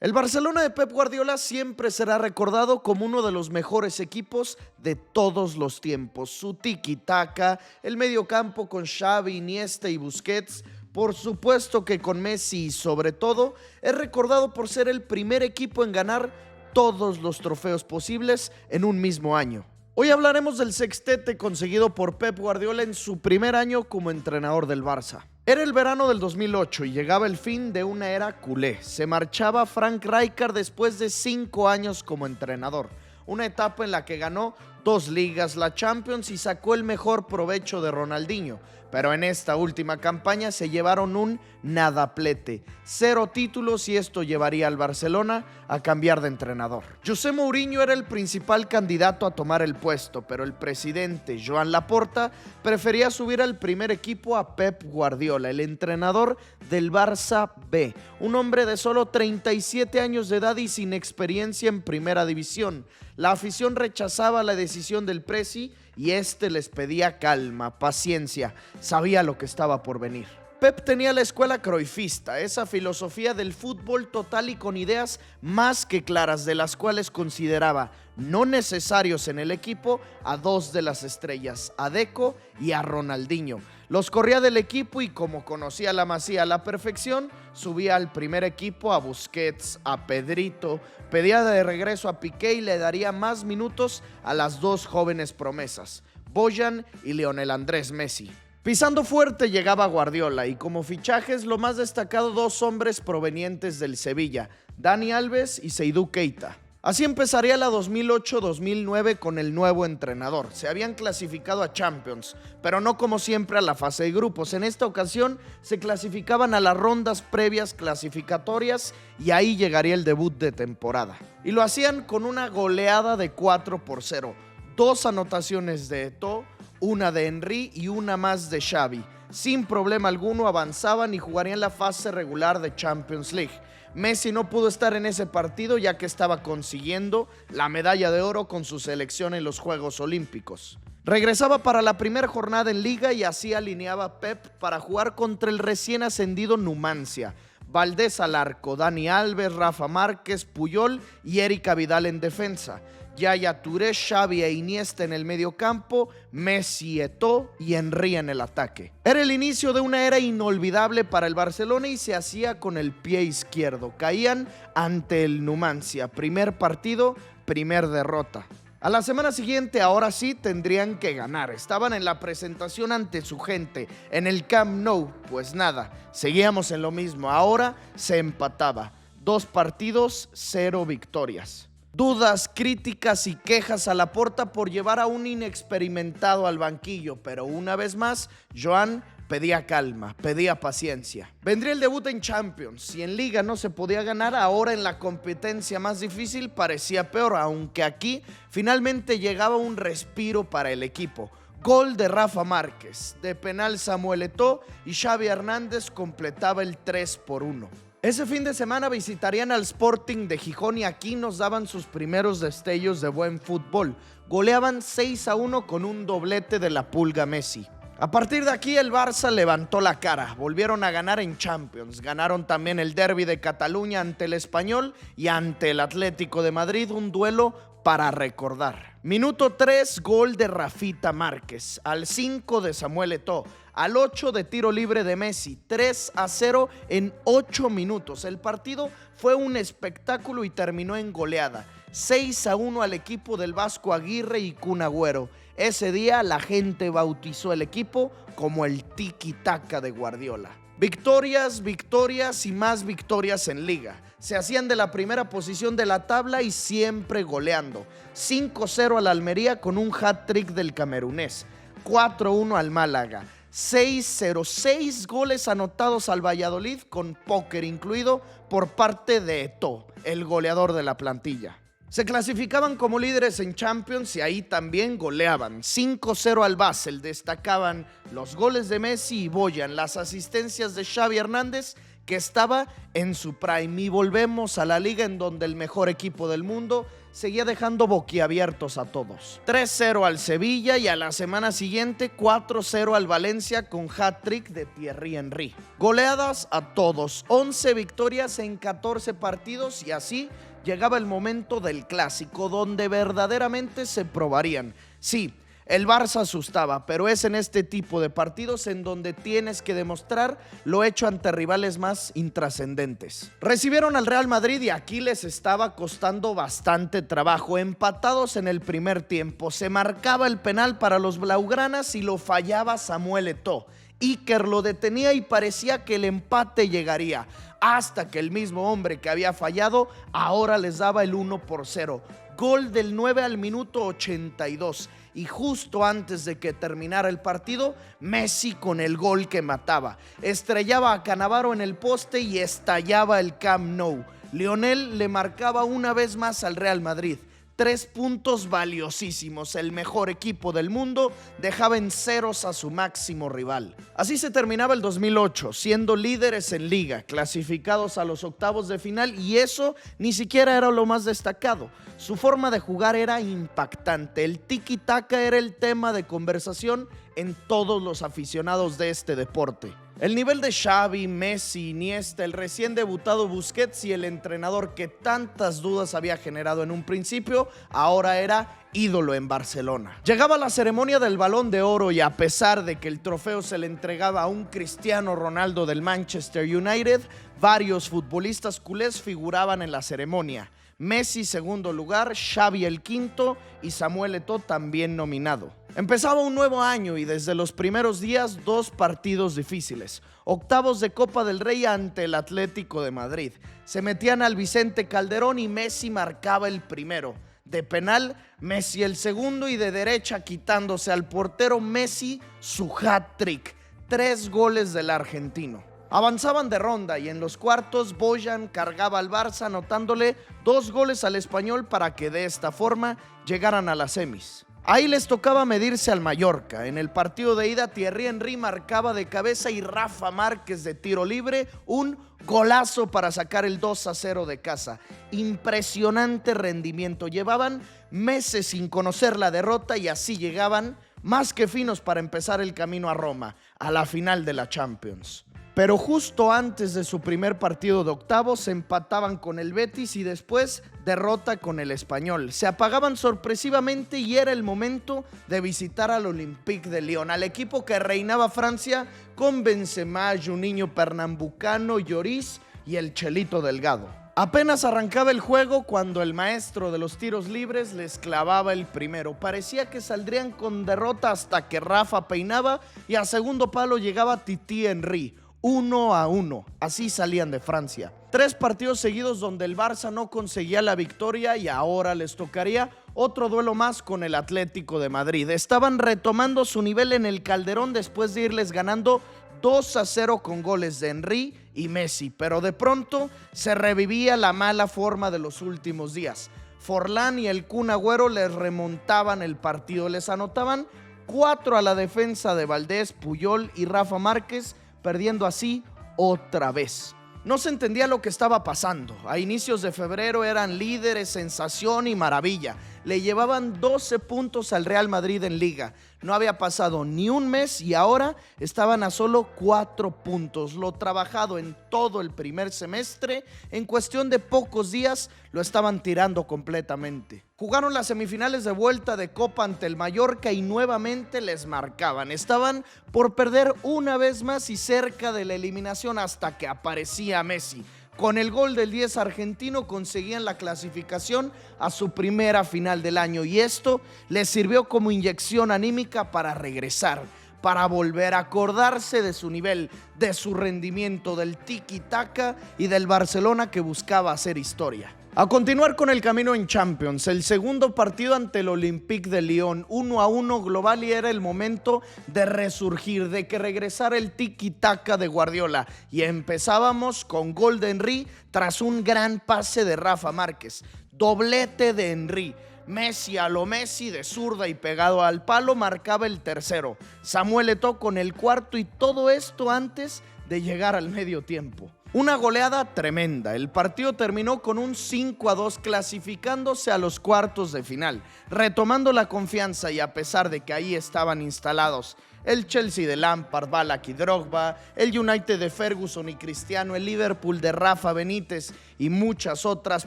El Barcelona de Pep Guardiola siempre será recordado como uno de los mejores equipos de todos los tiempos. Su tiki-taka, el mediocampo con Xavi, Iniesta y Busquets, por supuesto que con Messi y sobre todo, es recordado por ser el primer equipo en ganar todos los trofeos posibles en un mismo año. Hoy hablaremos del sextete conseguido por Pep Guardiola en su primer año como entrenador del Barça. Era el verano del 2008 y llegaba el fin de una era culé. Se marchaba Frank Rijkaard después de 5 años como entrenador. Una etapa en la que ganó 2 ligas, la Champions, y sacó el mejor provecho de Ronaldinho. Pero en esta última campaña se llevaron un nadaplete. 0 títulos y esto llevaría al Barcelona a cambiar de entrenador. José Mourinho era el principal candidato a tomar el puesto, pero el presidente Joan Laporta prefería subir al primer equipo a Pep Guardiola, el entrenador del Barça B. Un hombre de solo 37 años de edad y sin experiencia en primera división. La afición rechazaba la decisión del presi y este les pedía calma, paciencia. Sabía lo que estaba por venir. Pep tenía la escuela cruyffista, esa filosofía del fútbol total y con ideas más que claras, de las cuales consideraba no necesarios en el equipo a 2 de las estrellas, a Deco y a Ronaldinho. Los corría del equipo y como conocía la Masía a la perfección, subía al primer equipo a Busquets, a Pedrito, pedía de regreso a Piqué y le daría más minutos a las 2 jóvenes promesas, Bojan y Lionel Andrés Messi. Pisando fuerte llegaba Guardiola y como fichajes lo más destacado 2 hombres provenientes del Sevilla, Dani Alves y Seydou Keita. Así empezaría la 2008-2009 con el nuevo entrenador. Se habían clasificado a Champions, pero no como siempre a la fase de grupos. En esta ocasión se clasificaban a las rondas previas clasificatorias y ahí llegaría el debut de temporada. Y lo hacían con una goleada de 4-0. 2 anotaciones de Eto'o, una de Henry y una más de Xavi. Sin problema alguno avanzaban y jugarían la fase regular de Champions League. Messi no pudo estar en ese partido ya que estaba consiguiendo la medalla de oro con su selección en los Juegos Olímpicos. Regresaba para la primera jornada en Liga y así alineaba Pep para jugar contra el recién ascendido Numancia. Valdés al arco, Dani Alves, Rafa Márquez, Puyol y Eric Vidal en defensa. Yaya Touré, Xavi e Iniesta en el mediocampo, Messi, Eto'o y Henry en el ataque. Era el inicio de una era inolvidable para el Barcelona y se hacía con el pie izquierdo. Caían ante el Numancia. Primer partido, primer derrota. A la semana siguiente, ahora sí, tendrían que ganar. Estaban en la presentación ante su gente, en el Camp Nou. Pues nada, seguíamos en lo mismo. Ahora se empataba. 2 partidos, 0 victorias. Dudas, críticas y quejas a Laporta por llevar a un inexperimentado al banquillo, pero una vez más, Joan pedía calma, pedía paciencia. Vendría el debut en Champions. Si en Liga no se podía ganar, ahora en la competencia más difícil parecía peor, aunque aquí finalmente llegaba un respiro para el equipo. Gol de Rafa Márquez, de penal Samuel Eto'o y Xavi Hernández completaba el 3-1. Ese fin de semana visitarían al Sporting de Gijón y aquí nos daban sus primeros destellos de buen fútbol. Goleaban 6-1 con un doblete de la Pulga Messi. A partir de aquí el Barça levantó la cara, volvieron a ganar en Champions, ganaron también el derbi de Cataluña ante el Español y ante el Atlético de Madrid, un duelo para recordar. Minuto 3, gol de Rafita Márquez, al 5 de Samuel Eto'o, al 8 de tiro libre de Messi, 3-0 en 8 minutos. El partido fue un espectáculo y terminó en goleada, 6-1 al equipo del Vasco Aguirre y Kun Agüero. Ese día la gente bautizó el equipo como el tiki-taka de Guardiola. Victorias, victorias y más victorias en Liga. Se hacían de la primera posición de la tabla y siempre goleando. 5-0 al Almería con un hat-trick del camerunés. 4-1 al Málaga. 6-0, 6 goles anotados al Valladolid con póker incluido por parte de Eto'o, el goleador de la plantilla. Se clasificaban como líderes en Champions y ahí también goleaban. 5-0 al Basel, destacaban los goles de Messi y Bojan, las asistencias de Xavi Hernández, que estaba en su prime. Y volvemos a la liga en donde el mejor equipo del mundo seguía dejando boquiabiertos a todos. 3-0 al Sevilla y a la semana siguiente 4-0 al Valencia con hat-trick de Thierry Henry. Goleadas a todos, 11 victorias en 14 partidos y así llegaba el momento del clásico donde verdaderamente se probarían. Sí, el Barça asustaba, pero es en este tipo de partidos en donde tienes que demostrar lo hecho ante rivales más intrascendentes. Recibieron al Real Madrid y aquí les estaba costando bastante trabajo. Empatados en el primer tiempo, se marcaba el penal para los blaugranas y lo fallaba Samuel Eto'o. Iker lo detenía y parecía que el empate llegaría, hasta que el mismo hombre que había fallado ahora les daba el 1-0. Gol del 9 al minuto 82. Y justo antes de que terminara el partido, Messi con el gol que mataba. Estrellaba a Cannavaro en el poste y estallaba el Camp Nou. Lionel le marcaba una vez más al Real Madrid. 3 puntos valiosísimos. El mejor equipo del mundo dejaba en ceros a su máximo rival. Así se terminaba el 2008, siendo líderes en liga, clasificados a los octavos de final, y eso ni siquiera era lo más destacado. Su forma de jugar era impactante. El tiki-taka era el tema de conversación en todos los aficionados de este deporte. El nivel de Xavi, Messi, Iniesta, el recién debutado Busquets y el entrenador que tantas dudas había generado en un principio, ahora era ídolo en Barcelona. Llegaba la ceremonia del Balón de Oro y a pesar de que el trofeo se le entregaba a un Cristiano Ronaldo del Manchester United, varios futbolistas culés figuraban en la ceremonia. Messi segundo lugar, Xavi el quinto y Samuel Eto'o también nominado. Empezaba un nuevo año y desde los primeros días 2 partidos difíciles. Octavos de Copa del Rey ante el Atlético de Madrid. Se metían al Vicente Calderón y Messi marcaba el primero. De penal, Messi el segundo y de derecha quitándose al portero Messi su hat-trick. 3 goles del argentino. Avanzaban de ronda y en los cuartos Bojan cargaba al Barça anotándole 2 goles al Español para que de esta forma llegaran a las semis. Ahí les tocaba medirse al Mallorca. En el partido de ida Thierry Henry marcaba de cabeza y Rafa Márquez de tiro libre un golazo para sacar el 2-0 de casa. Impresionante rendimiento. Llevaban meses sin conocer la derrota y así llegaban más que finos para empezar el camino a Roma, a la final de la Champions. Pero justo antes de su primer partido de octavos se empataban con el Betis y después derrota con el Español. Se apagaban sorpresivamente y era el momento de visitar al Olympique de Lyon, al equipo que reinaba Francia con Benzema, Juninho Pernambucano, Lloris y el Chelito Delgado. Apenas arrancaba el juego cuando el maestro de los tiros libres les clavaba el primero. Parecía que saldrían con derrota hasta que Rafa peinaba y a segundo palo llegaba Titi Henry. 1-1, así salían de Francia. 3 partidos seguidos donde el Barça no conseguía la victoria y ahora les tocaría otro duelo más con el Atlético de Madrid. Estaban retomando su nivel en el Calderón después de irles ganando 2-0 con goles de Henry y Messi, pero de pronto se revivía la mala forma de los últimos días. Forlán y el Kun Agüero les remontaban el partido, les anotaban 4 a la defensa de Valdés, Puyol y Rafa Márquez, perdiendo así otra vez. No se entendía lo que estaba pasando. A inicios de febrero eran líderes, sensación y maravilla. Le llevaban 12 puntos al Real Madrid en Liga. No había pasado ni un mes y ahora estaban a solo 4 puntos. Lo trabajado en todo el primer semestre, en cuestión de pocos días, lo estaban tirando completamente. Jugaron las semifinales de vuelta de Copa ante el Mallorca y nuevamente les marcaban. Estaban por perder una vez más y cerca de la eliminación hasta que aparecía Messi. Con el gol del 10 argentino conseguían la clasificación a su primera final del año y esto les sirvió como inyección anímica para regresar, para volver a acordarse de su nivel, de su rendimiento, del tiki-taka y del Barcelona que buscaba hacer historia. A continuar con el camino en Champions, el segundo partido ante el Olympique de Lyon, 1-1 global y era el momento de resurgir, de que regresara el tiki-taka de Guardiola. Y empezábamos con gol de Henry tras un gran pase de Rafa Márquez. Doblete de Henry. Messi a lo Messi de zurda y pegado al palo marcaba el tercero. Samuel Eto'o con el cuarto y todo esto antes de llegar al medio tiempo. Una goleada tremenda. El partido terminó con un 5-2, clasificándose a los cuartos de final, retomando la confianza, y a pesar de que ahí estaban instalados el Chelsea de Lampard, Ballack y Drogba, el United de Ferguson y Cristiano, el Liverpool de Rafa Benítez y muchas otras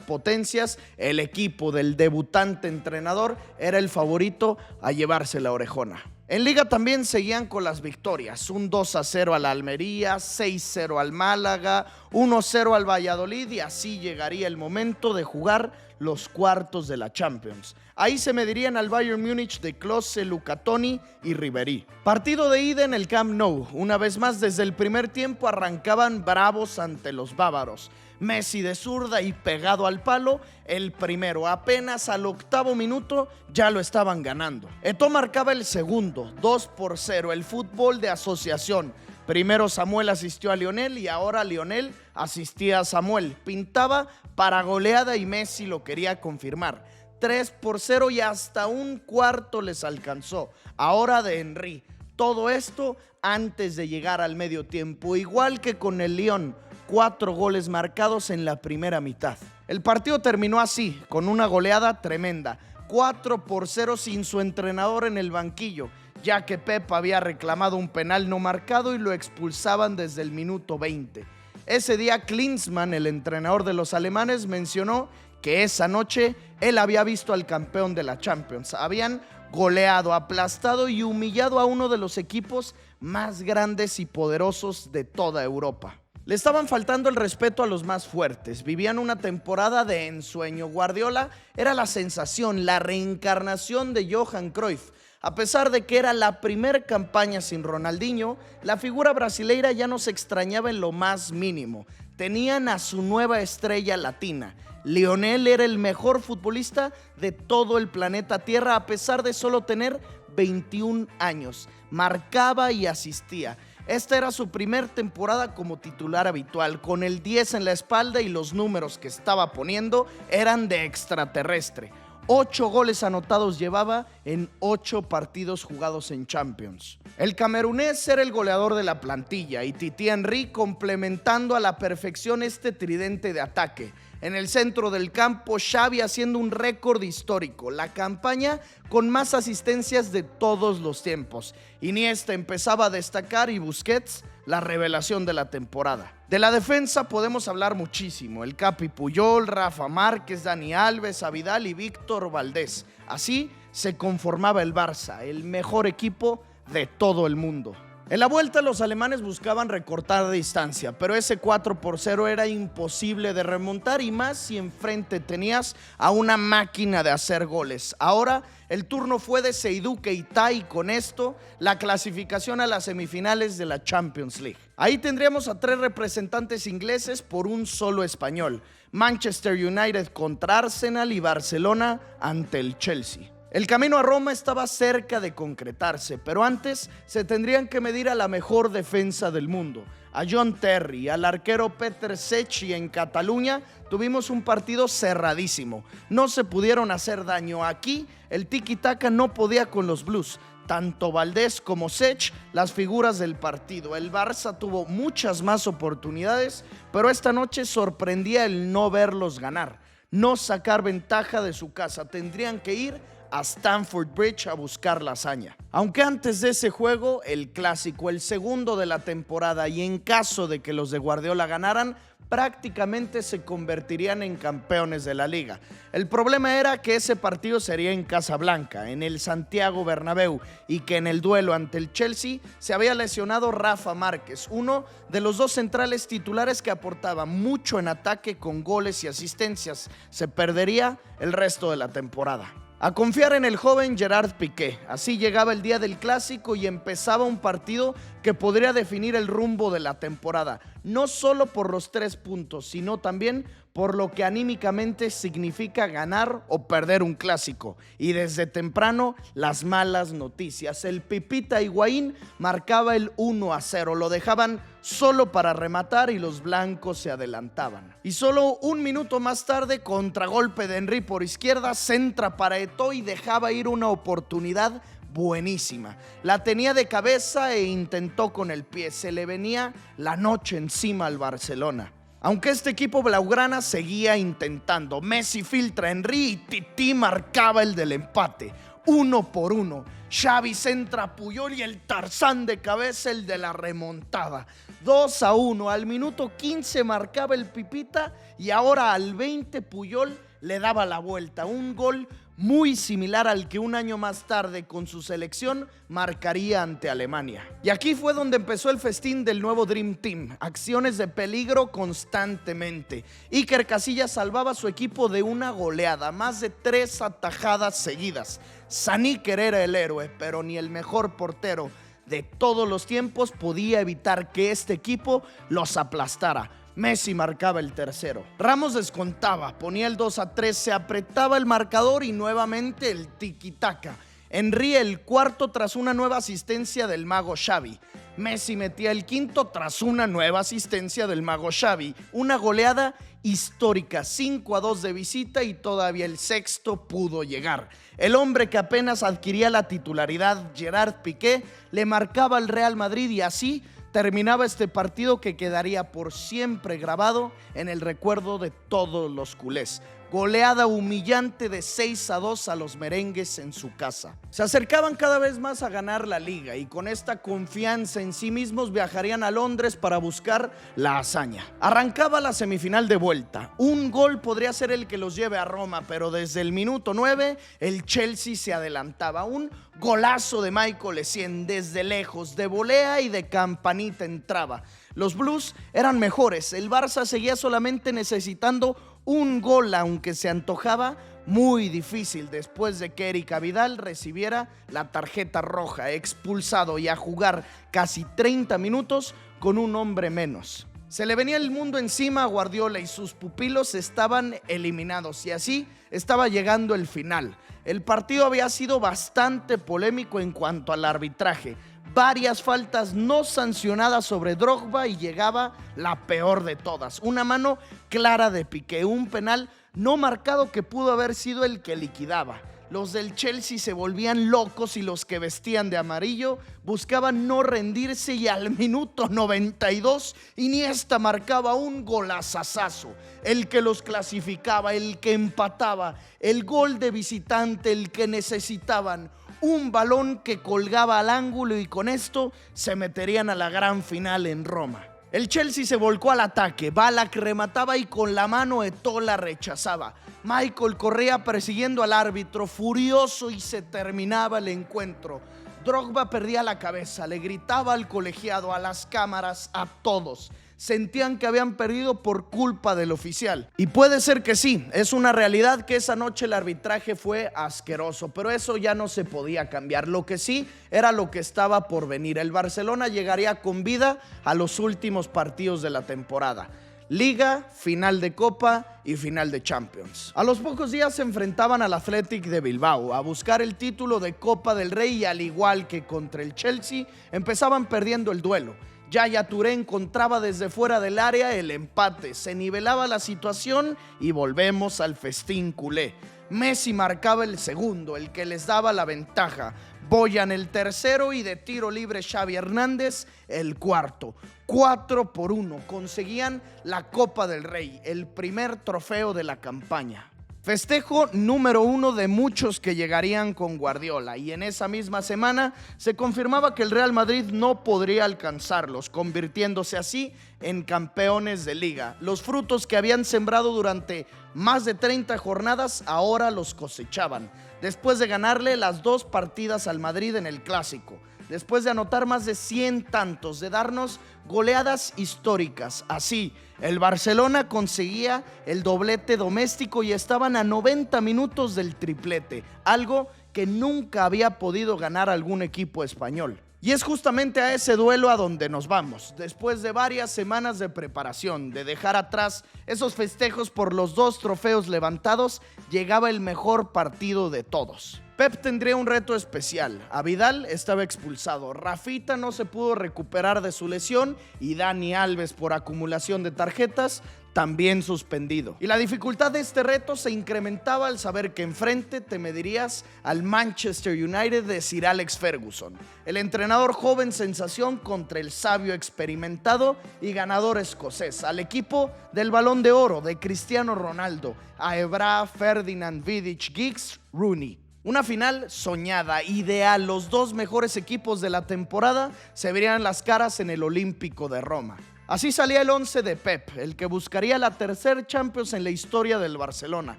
potencias, el equipo del debutante entrenador era el favorito a llevarse la orejona. En Liga también seguían con las victorias, un 2-0 al Almería, 6-0 al Málaga, 1-0 al Valladolid, y así llegaría el momento de jugar los cuartos de la Champions. Ahí se medirían al Bayern Múnich de Klose, Luca Toni y Ribéry. Partido de ida en el Camp Nou. Una vez más, desde el primer tiempo arrancaban bravos ante los bávaros. Messi de zurda y pegado al palo, el primero. Apenas al 8º minuto ya lo estaban ganando. Eto'o marcaba el segundo, 2-0, el fútbol de asociación. Primero Samuel asistió a Lionel y ahora Lionel asistía a Samuel. Pintaba para goleada y Messi lo quería confirmar. 3-0 y hasta un cuarto les alcanzó. Ahora de Henry. Todo esto antes de llegar al medio tiempo. Igual que con el Lyon, 4 goles marcados en la primera mitad. El partido terminó así, con una goleada tremenda. 4-0 sin su entrenador en el banquillo, ya que Pep había reclamado un penal no marcado y lo expulsaban desde el minuto 20. Ese día Klinsmann, el entrenador de los alemanes, mencionó que esa noche él había visto al campeón de la Champions. Habían goleado, aplastado y humillado a uno de los equipos más grandes y poderosos de toda Europa. Le estaban faltando el respeto a los más fuertes. Vivían una temporada de ensueño. Guardiola era la sensación, la reencarnación de Johan Cruyff. A pesar de que era la primera campaña sin Ronaldinho, la figura brasileira ya no se extrañaba en lo más mínimo. Tenían a su nueva estrella latina. Lionel era el mejor futbolista de todo el planeta Tierra, a pesar de solo tener 21 años. Marcaba y asistía. Esta era su primer temporada como titular habitual, con el 10 en la espalda, y los números que estaba poniendo eran de extraterrestre. 8 goles anotados llevaba en 8 partidos jugados en Champions. El camerunés era el goleador de la plantilla y Titi Henry complementando a la perfección este tridente de ataque. En el centro del campo, Xavi haciendo un récord histórico, la campaña con más asistencias de todos los tiempos. Iniesta empezaba a destacar y Busquets, la revelación de la temporada. De la defensa podemos hablar muchísimo. El Capi Puyol, Rafa Márquez, Dani Alves, Vidal y Víctor Valdés. Así se conformaba el Barça, el mejor equipo de todo el mundo. En la vuelta los alemanes buscaban recortar distancia, pero ese 4-0 era imposible de remontar, y más si enfrente tenías a una máquina de hacer goles. Ahora el turno fue de Seydou Keita, y con esto la clasificación a las semifinales de la Champions League. Ahí tendríamos a 3 representantes ingleses por un solo español: Manchester United contra Arsenal y Barcelona ante el Chelsea. El camino a Roma estaba cerca de concretarse, pero antes se tendrían que medir a la mejor defensa del mundo, a John Terry, al arquero Peter Cech, y en Cataluña tuvimos un partido cerradísimo. No se pudieron hacer daño. Aquí el tiki-taka no podía con los Blues. Tanto Valdés como Cech, las figuras del partido. El Barça tuvo muchas más oportunidades, pero esta noche sorprendía el no verlos ganar, no sacar ventaja de su casa. Tendrían que ir a Stamford Bridge a buscar la hazaña. Aunque antes de ese juego, el clásico, el segundo de la temporada, y en caso de que los de Guardiola ganaran, prácticamente se convertirían en campeones de la liga. El problema era que ese partido sería en Casablanca, en el Santiago Bernabéu, y que en el duelo ante el Chelsea se había lesionado Rafa Márquez, uno de los 2 centrales titulares que aportaba mucho en ataque con goles y asistencias. Se perdería el resto de la temporada. A confiar en el joven Gerard Piqué. Así llegaba el día del clásico y empezaba un partido que podría definir el rumbo de la temporada, no solo por los 3 puntos, sino también por lo que anímicamente significa ganar o perder un clásico. Y desde temprano, las malas noticias. El Pipita Higuaín marcaba el 1-0, lo dejaban solo para rematar y los blancos se adelantaban. Y solo un minuto más tarde, contragolpe de Henry por izquierda, centra para Eto'o y dejaba ir una oportunidad buenísima. La tenía de cabeza e intentó con el pie. Se le venía la noche encima al Barcelona. Aunque este equipo blaugrana seguía intentando. Messi filtra a Henry y Tití marcaba el del empate. 1-1. Xavi centra a Puyol y el Tarzán de cabeza el de la remontada. 2-1. Al minuto 15 marcaba el Pipita y ahora al 20 Puyol le daba la vuelta. Un gol muy similar al que un año más tarde con su selección marcaría ante Alemania. Y aquí fue donde empezó el festín del nuevo Dream Team. Acciones de peligro constantemente. Iker Casillas salvaba a su equipo de una goleada, más de 3 atajadas seguidas. Saníker era el héroe, pero ni el mejor portero de todos los tiempos podía evitar que este equipo los aplastara. Messi marcaba el tercero. Ramos descontaba, ponía el 2-3, se apretaba el marcador y nuevamente el tiki-taka. Henry el cuarto tras una nueva asistencia del mago Xavi. Messi metía el quinto tras una nueva asistencia del mago Xavi. Una goleada histórica, 5-2 de visita y todavía el sexto pudo llegar. El hombre que apenas adquiría la titularidad, Gerard Piqué, le marcaba al Real Madrid y así terminaba este partido que quedaría por siempre grabado en el recuerdo de todos los culés. Goleada humillante de 6-2 a los merengues en su casa. Se acercaban cada vez más a ganar la liga y con esta confianza en sí mismos viajarían a Londres para buscar la hazaña. Arrancaba la semifinal de vuelta. Un gol podría ser el que los lleve a Roma, pero desde el minuto 9 el Chelsea se adelantaba. Un golazo de Michael Essien desde lejos, de volea y de campanita entraba. Los Blues eran mejores. El Barça seguía solamente necesitando un gol, aunque se antojaba muy difícil después de que Eric Abidal recibiera la tarjeta roja, expulsado y a jugar casi 30 minutos con un hombre menos. Se le venía el mundo encima a Guardiola y sus pupilos estaban eliminados y así estaba llegando el final. El partido había sido bastante polémico en cuanto al arbitraje. Varias faltas no sancionadas sobre Drogba y llegaba la peor de todas. Una mano clara de Piqué, un penal no marcado que pudo haber sido el que liquidaba. Los del Chelsea se volvían locos y los que vestían de amarillo buscaban no rendirse y al minuto 92 Iniesta marcaba un golazazazo, el que los clasificaba, el que empataba, el gol de visitante, el que necesitaban. Un balón que colgaba al ángulo y con esto se meterían a la gran final en Roma. El Chelsea se volcó al ataque, Ballack remataba y con la mano Eto'o la rechazaba. Michael corría persiguiendo al árbitro, furioso y se terminaba el encuentro. Drogba perdía la cabeza, le gritaba al colegiado, a las cámaras, a todos. Sentían que habían perdido por culpa del oficial. Y puede ser que sí, es una realidad que esa noche el arbitraje fue asqueroso, pero eso ya no se podía cambiar. Lo que sí era lo que estaba por venir. El Barcelona llegaría con vida a los últimos partidos de la temporada. Liga, final de Copa y final de Champions. A los pocos días se enfrentaban al Athletic de Bilbao a buscar el título de Copa del Rey y al igual que contra el Chelsea, empezaban perdiendo el duelo. Yaya Touré encontraba desde fuera del área el empate, se nivelaba la situación y volvemos al festín culé. Messi marcaba el segundo, el que les daba la ventaja. Boyan el tercero y de tiro libre Xavi Hernández el cuarto. 4-1, conseguían la Copa del Rey, el primer trofeo de la campaña. Festejo número 1 de muchos que llegarían con Guardiola y en esa misma semana se confirmaba que el Real Madrid no podría alcanzarlos, convirtiéndose así en campeones de liga. Los frutos que habían sembrado durante más de 30 jornadas ahora los cosechaban, después de ganarle las 2 partidas al Madrid en el Clásico. Después de anotar más de 100 tantos, de darnos goleadas históricas. Así, el Barcelona conseguía el doblete doméstico y estaban a 90 minutos del triplete, algo que nunca había podido ganar algún equipo español. Y es justamente a ese duelo a donde nos vamos, después de varias semanas de preparación, de dejar atrás esos festejos por los 2 trofeos levantados, llegaba el mejor partido de todos. Pep tendría un reto especial. A Vidal estaba expulsado, Rafita no se pudo recuperar de su lesión y Dani Alves, por acumulación de tarjetas, también suspendido. Y la dificultad de este reto se incrementaba al saber que enfrente te medirías al Manchester United de Sir Alex Ferguson, el entrenador joven sensación contra el sabio experimentado y ganador escocés, al equipo del Balón de Oro de Cristiano Ronaldo, a Evra, Ferdinand, Vidic, Giggs, Rooney. Una final soñada, ideal. Los dos mejores equipos de la temporada se verían las caras en el Olímpico de Roma. Así salía el 11 de Pep, el que buscaría la tercer Champions en la historia del Barcelona,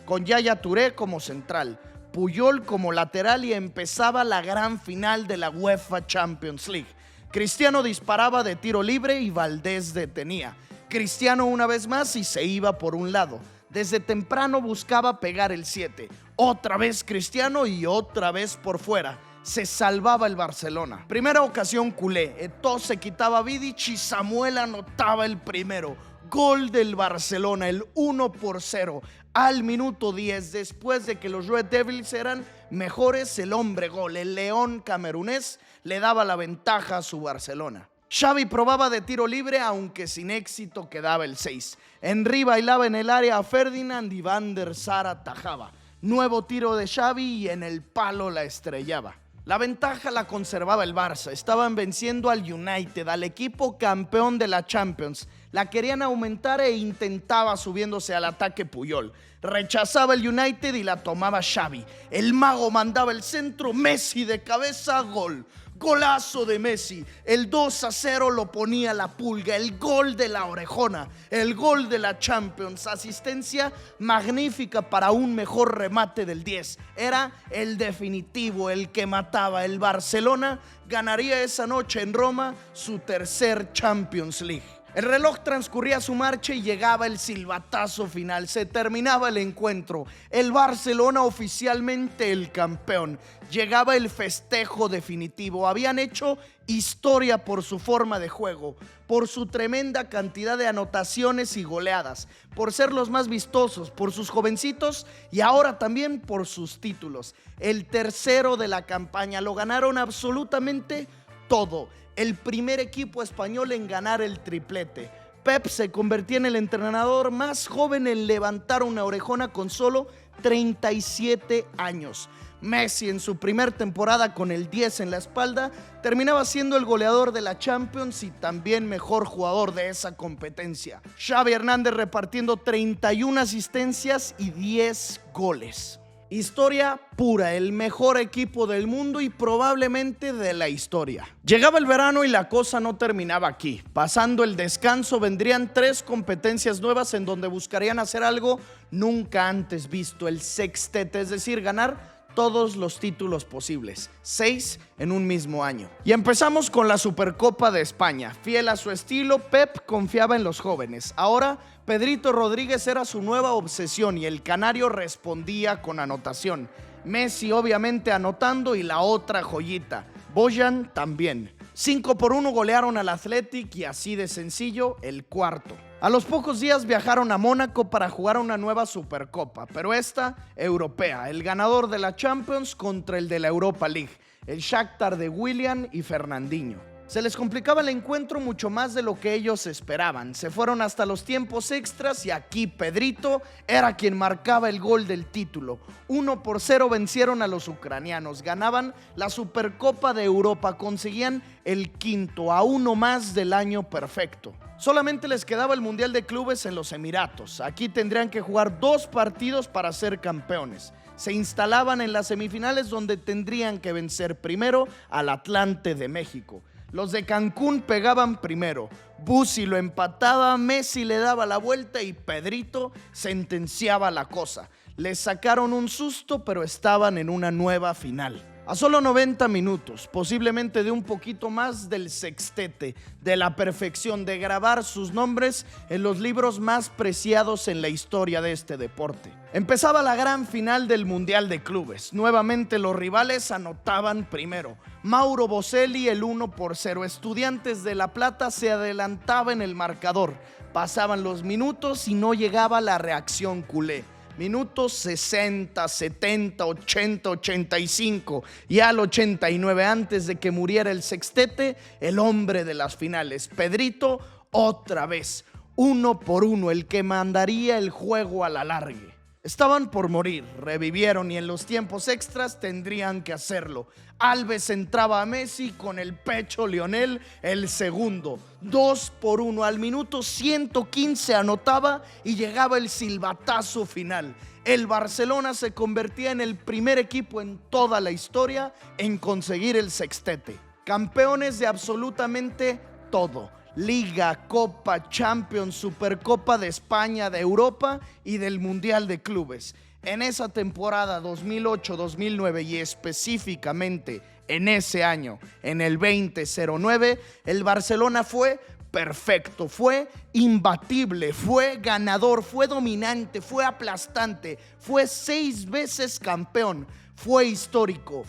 con Yaya Touré como central, Puyol como lateral y empezaba la gran final de la UEFA Champions League. Cristiano disparaba de tiro libre y Valdés detenía. Cristiano una vez más y se iba por un lado. Desde temprano buscaba pegar el 7. Otra vez Cristiano y otra vez por fuera. Se salvaba el Barcelona. Primera ocasión culé. Eto'o se quitaba a Vidic y Samuel anotaba el primero. Gol del Barcelona, el 1-0 al minuto 10. Después de que los Red Devils eran mejores, el hombre gol, el león camerunés, le daba la ventaja a su Barcelona. Xavi probaba de tiro libre, aunque sin éxito quedaba el 6. Henry bailaba en el área a Ferdinand y Van der Sar atajaba. Nuevo tiro de Xavi y en el palo la estrellaba. La ventaja la conservaba el Barça. Estaban venciendo al United, al equipo campeón de la Champions. La querían aumentar e intentaba subiéndose al ataque Puyol. Rechazaba el United y la tomaba Xavi. El mago mandaba el centro, Messi de cabeza, gol. Golazo de Messi, el 2-0 lo ponía la pulga, el gol de la orejona, el gol de la Champions, asistencia magnífica para un mejor remate del 10. Era el definitivo, el que mataba. El Barcelona ganaría esa noche en Roma su tercer Champions League. El reloj transcurría su marcha y llegaba el silbatazo final. Se terminaba el encuentro. El Barcelona oficialmente el campeón. Llegaba el festejo definitivo. Habían hecho historia por su forma de juego, por su tremenda cantidad de anotaciones y goleadas, por ser los más vistosos, por sus jovencitos y ahora también por sus títulos. El tercero de la campaña. Lo ganaron absolutamente todo. El primer equipo español en ganar el triplete. Pep se convertía en el entrenador más joven en levantar una orejona con solo 37 años. Messi en su primer temporada con el 10 en la espalda terminaba siendo el goleador de la Champions y también mejor jugador de esa competencia. Xavi Hernández repartiendo 31 asistencias y 10 goles. Historia pura, el mejor equipo del mundo y probablemente de la historia. Llegaba el verano y la cosa no terminaba aquí. Pasando el descanso vendrían 3 competencias nuevas en donde buscarían hacer algo nunca antes visto, el sextete, es decir, ganar todos los títulos posibles, 6 en un mismo año. Y empezamos con la Supercopa de España. Fiel a su estilo, Pep confiaba en los jóvenes. Ahora Pedrito Rodríguez era su nueva obsesión y el canario respondía con anotación. Messi obviamente anotando y la otra joyita, Bojan también. 5-1 golearon al Athletic y así de sencillo el cuarto. A los pocos días viajaron a Mónaco para jugar una nueva Supercopa, pero esta europea, el ganador de la Champions contra el de la Europa League, el Shakhtar de Willian y Fernandinho. Se les complicaba el encuentro mucho más de lo que ellos esperaban. Se fueron hasta los tiempos extras y aquí Pedrito era quien marcaba el gol del título. 1-0 vencieron a los ucranianos, ganaban la Supercopa de Europa, conseguían el quinto, a uno más del año perfecto. Solamente les quedaba el Mundial de Clubes en los Emiratos. Aquí tendrían que jugar 2 partidos para ser campeones. Se instalaban en las semifinales donde tendrían que vencer primero al Atlante de México. Los de Cancún pegaban primero, Bussi lo empataba, Messi le daba la vuelta y Pedrito sentenciaba la cosa. Les sacaron un susto, pero estaban en una nueva final. A solo 90 minutos, posiblemente de un poquito más del sextete, de la perfección, de grabar sus nombres en los libros más preciados en la historia de este deporte. Empezaba la gran final del Mundial de Clubes. Nuevamente los rivales anotaban primero. Mauro Boselli el 1-0. Estudiantes de La Plata se adelantaba en el marcador. Pasaban los minutos y no llegaba la reacción culé. Minutos 60, 70, 80, 85 y al 89, antes de que muriera el sextete, el hombre de las finales, Pedrito, otra vez, 1 por 1, el que mandaría el juego a la largue. Estaban por morir, revivieron y en los tiempos extras tendrían que hacerlo. Alves entraba a Messi con el pecho Lionel, el segundo. 2 por 1 al minuto 115 anotaba y llegaba el silbatazo final. El Barcelona se convertía en el primer equipo en toda la historia en conseguir el sextete. Campeones de absolutamente todo. Liga, Copa, Champions, Supercopa de España, de Europa y del Mundial de Clubes. En esa temporada 2008-2009 y específicamente en ese año, en el 2009, el Barcelona fue perfecto, fue imbatible, fue ganador, fue dominante, fue aplastante, fue 6 veces campeón, fue histórico,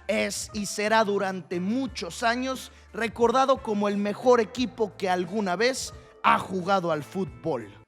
es y será durante muchos años recordado como el mejor equipo que alguna vez ha jugado al fútbol.